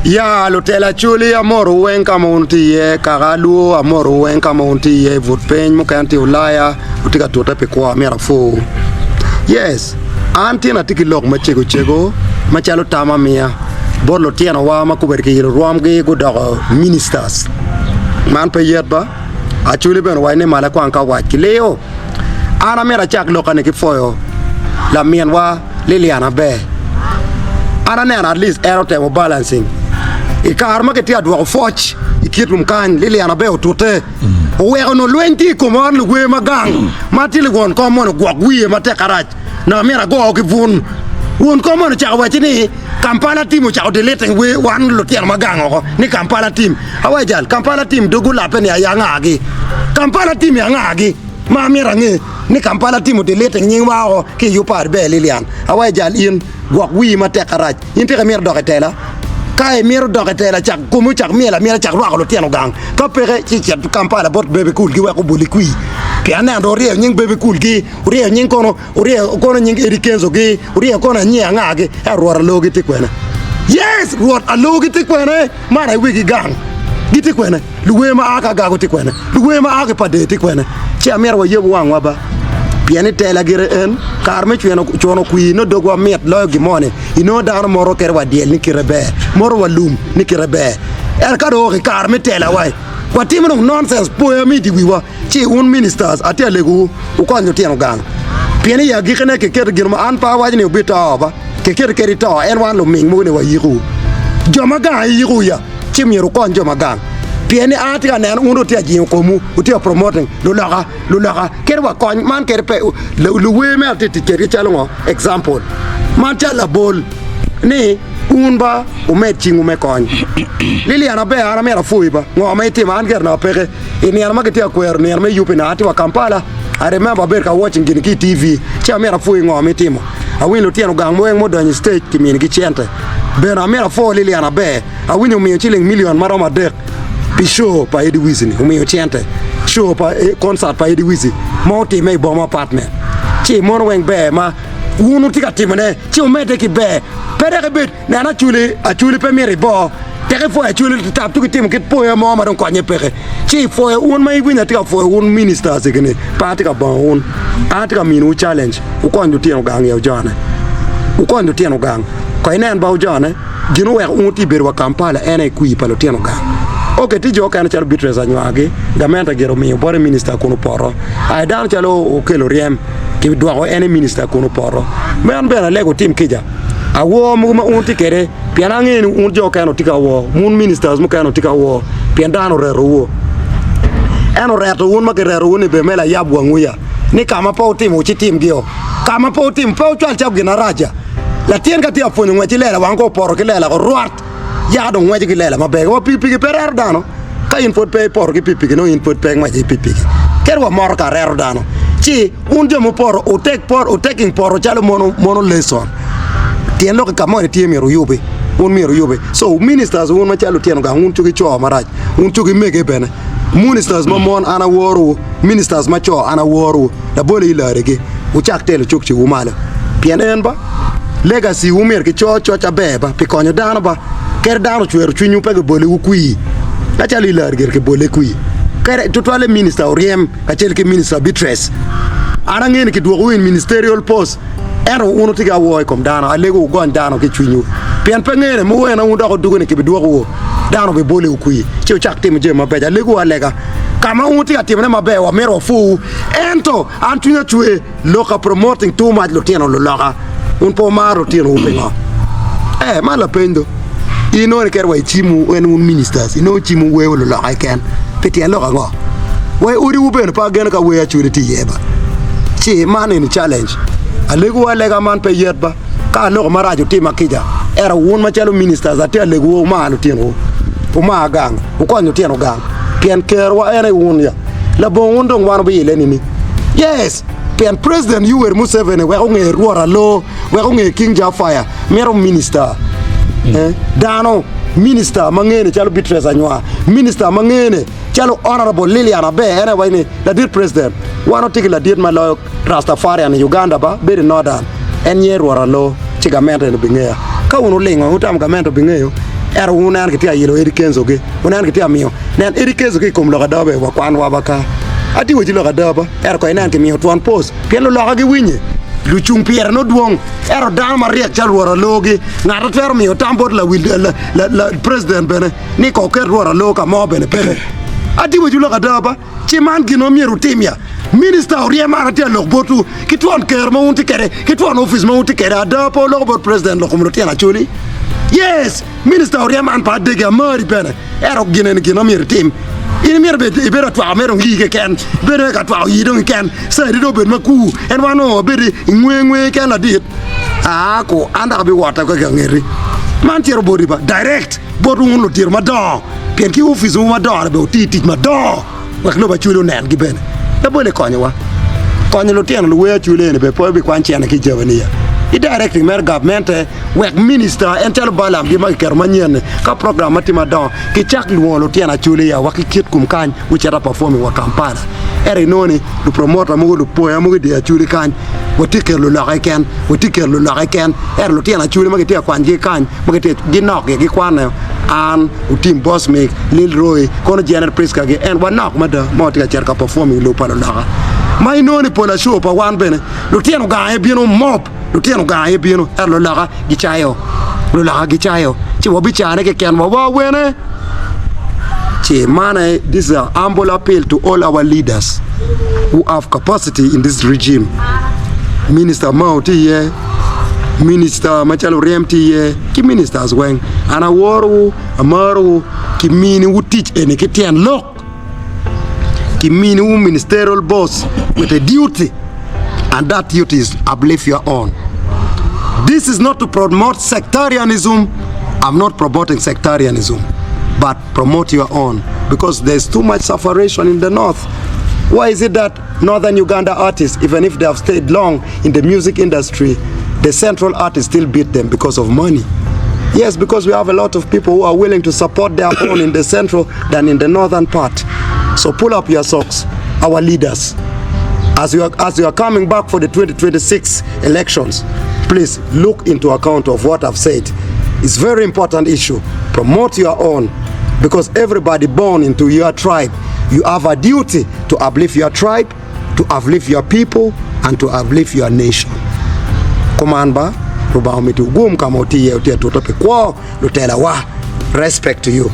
Ya lotela chuli amoro wen kama unti ye kagalu amoro wen kama unti ye votpen mo kanti ulaya utika tota pe kwa mera fo. Yes, anti na tiki lok chego machalo tama mia. Borlo tiana wa makuberki yelo ruamge go dago ministers. Man pe yet ba achuli ben waine mala kwa anka wa kileo. Ana mera chak lokane ki foyo. La mien wa Lillian Abe. Ana ne at least aerote balancing. Ikarma ke tia dwa foch ikitum kan Lillian Abe otote. We no lwenti komon we magang. Matile gon komon gwagwi mate karaj. Na mera go ki vun. Won komon cha wachini Kampala team cha deleting we wan lotian magang ni Kampala team. Awajal Kampala team dugula pen ya ngagi. Kampala team ya ngagi. Ma mera nge ni Kampala team deleting nyi wa ki yupar be Lillian. Awajal in gwagwi mate karaj. Inte mer doketela. Kai mero doketela chak kumu chak mela chak rwa lo tiano gang ka pere chi chat Kampala bot bebe cool gi wa ko boli kui piana ndo rie nying bebe cool gi rie nying kono nying erikenzo gi rie kono nyi angage e rwa logi tikwena yes rwa logi tikwena mara wigi gang giti kwena luwe ma aka gago tikwena luwe ma aka pade tikwena chi amera wa yebu wangwa ba piani tela gire en karme chuno kui no dogwa met lo gimone ino dano moro kerwa diel ni kirebe moro walum ni kirebe er kado ke karme tela wai kwa timu no nonsense poya mi diwiwa chi un ministers atelegu ukonyo tieno gang piani ya gikene ke ker girma an pa wajni ubita ba ke ker to en wan lo ming mo ne wa yiru joma gang yiru ya chimiro konjo magang pieni ati anen undo tia jin komu utia promoting lulaga kerwa kon man kerpe luwe me ati tikeri chalongo example man chala bol ni unba umet chingu me kon Lillian Abe ana mera fuiba ngo me ti man ger na pege ini ana magetia kwer ni me yupe na ati wa Kampala I remember berka watching Giniki TV cha mera fui ngo me timo awin lo tiano gang mo en modern stage timin gi chente bena mera fo Lillian Abe awin mi chiling million maroma dek Pisho pa edi wizi ni umiyo chiente show pa concert pa edi wizi mauti me bomba partner chi mono weng be ma unu tika timene chi umete ki be pere ke bit na na achuli pe meri bo tere fo achuli tap tu ki tim kit poya mo ma don kwanye pere chi fo un mai winya tika fo un minister segene pa tika bon un atika minu challenge ukonjo tieno gang ya jana ukonjo tieno gang ko inen ba jana gino we unti berwa Kampala ene kui palo tieno gang. Okay, tijo kana chalo bitres anywage gamenta gero mi bore minister kuno poro ai dan chalo okelo riem ki dwa ene minister kuno poro men bena lego team kija awo mu ma unti kere piana ngeni un jo kana tika wo mun ministers mu kana tika wo piandano rero eno reto un ma rero ni be mela yabwa nguya ni kama pa team uchi team gio kama pa team pa chal chab gina raja la tien ka tia fonyo ngati lela wango poro kelela ko ruat ya do ngwaje ki lela mabe wo pipi per dano ka input pe por ki pipi no input pe ngwaje pipi kerwa mor ka rer dano chi un jomo por o taking por chalo mono lesson tien lo ka mo ne tie mero yube un mero yube so ministers un ma chalo tien ga un chuki cho maraj un chuki mege bene ministers ma mon ana woru ministers ma cho ana woru da bole ilarege u chak tele chukchi umala pienen ba legacy umer ki cho cha beba pi konyo dano ba ker dano chuer chunyu pe bole ukui ka chali larger ke bole kui ker tutwale minister oriem ka chel ke minister bitres ana ngene ki duo win ministerial post ero uno tiga wo kom dano alego gon dano ke chunyu pian pe ngene mo wena unda ko dugone ke duo wo dano be bole ukui che chak tim je mabeja lego alega kama uti atimne mabe wa mero fu ento antunya chue loka promoting too much lo tieno lo loka un po maro tieno upenga mala pendo ino ne kerwa chimu en un ministers ino chimu we lo la ken peti lo ngo we uri uben pa gen ka we achuri ti yeba chi man in challenge alego alega man pe yeba ka lo marajo ti makija era un ma chalo ministers ati alego ma lo tieno o ma gang o konyo tieno gang pien kerwa ene un ya la bon un dong wan be yele ni yes pien president you were Museveni we onge ruora lo we onge king jafire mero minister dano minister mangene chalo bitres anywa minister mangene chalo honorable Lillian Abe ene wayne la dir president wano tiki la dir malo Rastafarian in Uganda ba beri northern enye ruora lo chigamento ne bingea ka uno lengo utam gamento bingeyo era unan ke tia yelo erikenzo ke unan ke tia mio nen erikenzo ke kom loga dabe wa kwan wa baka ati wo loga daba era ko inan ke mio tuan pos pelo loga ge winye lu chung pier no duong era dan maria chalwora logi ngata ter mio tambot la wil la president bene ni ko ke rora loka mo bene pele ati wo loga daba chi man gino mieru timia Minister Oria Maratia Lokbotu, Kituan Kerma Untikere, Kituan Office Mountikere, Adapo, Lobot President Locomotia Acholi. Yes, Minister Oria Man Padega Murray Pene, Erok Guinan Ginomir team. In mere bed, better to American League can, better at how you don't can, say it open Maku, and one over Betty in Wing can I did. Ah, go and I'll be water Gangeri. Mantier Bodiba, direct, Bodu Tir Madon, Pianki Office Madon about teach Madon, like no Bachulo Nan Giben. The boy Konyawa. Konyalotian, where you learn a poor Quanchian Kijavania. He directing Mer government, work minister, and tell Balam, the Kermanian, Ka program Matimadon, Kichak Luotiana Julia, Waki Kit Kumkan, which are performing what campana. Erinoni, to promote a move to Poyamu, the Julican, what ticker Lula can, what ticker Lula can, Erlotiana Julia Magatia Quanji can, Magatit, Ginok, Gikwana, and Utim Boss make, Lil Roy, Kono General Priska, and one knock, Mother, Motica Cherka performing Lupanola. My noni pola show pa one bene, Lutiano Guy, Bino Mop, Lutiano Guy, Bino, Erlola, Gichayo, Lula Gichayo, Chiwabicha, can Wawa winner. Mane, this is an humble appeal to all our leaders who have capacity in this regime. Minister Mauti, Minister Machalo Remti, Ki ministers weng, Anawaru, Amaru, Kimini who teach any Kitian lock. Kimini who ministerial boss with a duty, and that duty is uplift your own. This is not to promote sectarianism. I'm not promoting sectarianism, but promote your own, because there's too much sufferation in the north. Why is it that northern Uganda artists, even if they have stayed long in the music industry, the central artists still beat them because of money? Yes, because we have a lot of people who are willing to support their own in the central than in the northern part. So pull up your socks, our leaders. As you are coming back for the 2026 elections, please look into account of what I've said. It's a very important issue. Promote your own, because everybody born into your tribe, you have a duty to uplift your tribe, to uplift your people, and to uplift your nation. Komanda, rubaumi tu gum kama utie tota pe kwa lutela wa respect to you.